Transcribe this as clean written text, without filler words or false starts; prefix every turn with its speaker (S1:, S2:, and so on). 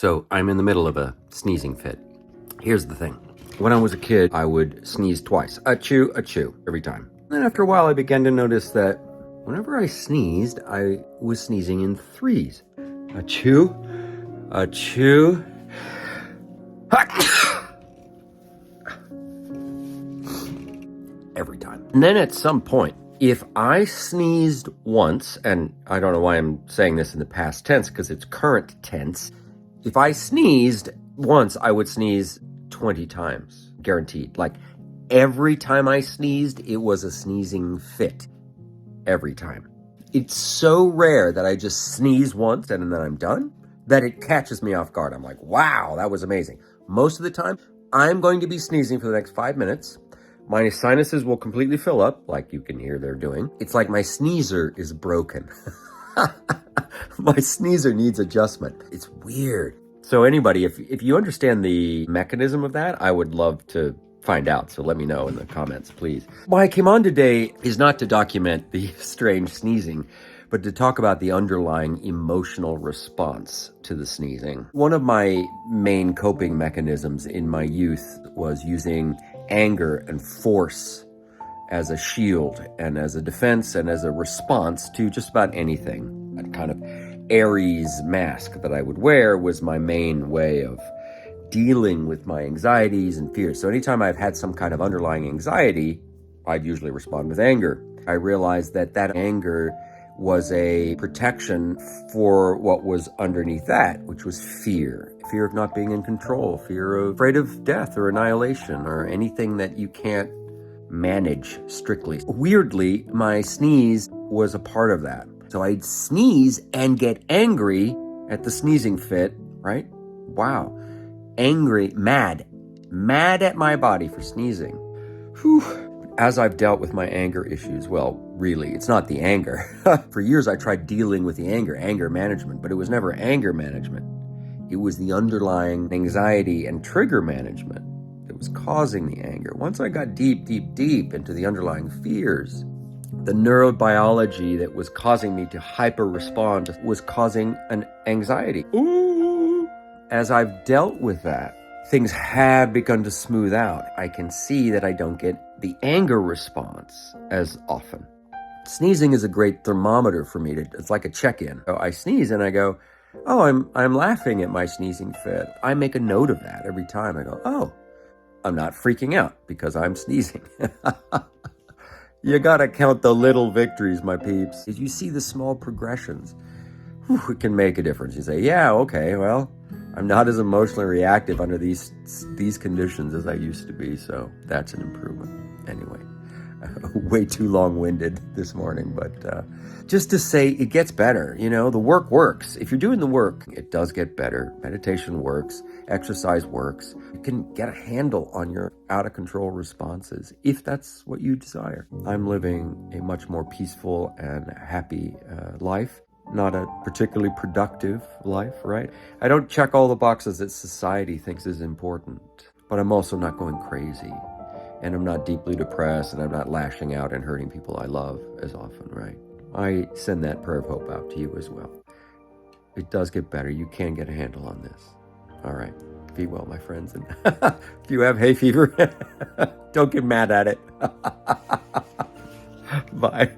S1: So I'm in the middle of a sneezing fit. Here's the thing. When I was a kid, I would sneeze twice. Achoo, achoo, every time. Then after a while, I began to notice that whenever I sneezed, I was sneezing in threes. Achoo, achoo. Every time. And then at some point, if I sneezed once, and I don't know why I'm saying this in the past tense because it's current tense, if I sneezed once, I would sneeze 20 times, guaranteed. Like every time I sneezed, it was a sneezing fit. Every time. It's so rare that I just sneeze once and then I'm done that it catches me off guard. I'm like, wow, that was amazing. Most of the time, I'm going to be sneezing for the next 5 minutes. My sinuses will completely fill up, like you can hear they're doing. It's like my sneezer is broken. My sneezer needs adjustment. It's weird. So anybody, if you understand the mechanism of that, I would love to find out. So let me know in the comments, please. Why I came on today is not to document the strange sneezing, but to talk about the underlying emotional response to the sneezing. One of my main coping mechanisms in my youth was using anger and force as a shield and as a defense and as a response to just about anything. That kind of Aries mask that I would wear was my main way of dealing with my anxieties and fears. So anytime I've had some kind of underlying anxiety, I'd usually respond with anger. I realized that anger was a protection for what was underneath that, which was fear. Fear of not being in control, afraid of death or annihilation or anything that you can't manage strictly. Weirdly, my sneeze was a part of that. So I'd sneeze and get angry at the sneezing fit, right? Wow. Angry, mad at my body for sneezing. Whew. As I've dealt with my anger issues, well, really, it's not the anger. For years, I tried dealing with the anger management, but it was never anger management. It was the underlying anxiety and trigger management that was causing the anger. Once I got deep into the underlying fears, the neurobiology that was causing me to hyper-respond was causing an anxiety. Ooh. As I've dealt with that, things have begun to smooth out. I can see that I don't get the anger response as often. Sneezing is a great thermometer for me. It's like a check-in. So I sneeze and I go, oh, I'm laughing at my sneezing fit. I make a note of that every time. I go, oh, I'm not freaking out because I'm sneezing. You gotta count the little victories, my peeps. If you see the small progressions, it can make a difference. You say, yeah, okay, well, I'm not as emotionally reactive under these conditions as I used to be, so that's an improvement. Anyway, way too long-winded this morning, but just to say it gets better. You know, the work works. If you're doing the work, it does get better. Meditation works. Exercise works. You can get a handle on your out-of-control responses if that's what you desire. I'm living a much more peaceful and happy life. Not a particularly productive life, right? I don't check all the boxes that society thinks is important, but I'm also not going crazy. And I'm not deeply depressed, and I'm not lashing out and hurting people I love as often, right? I send that prayer of hope out to you as well. It does get better. You can get a handle on this. All right. Be well, my friends. And if you have hay fever, don't get mad at it. Bye.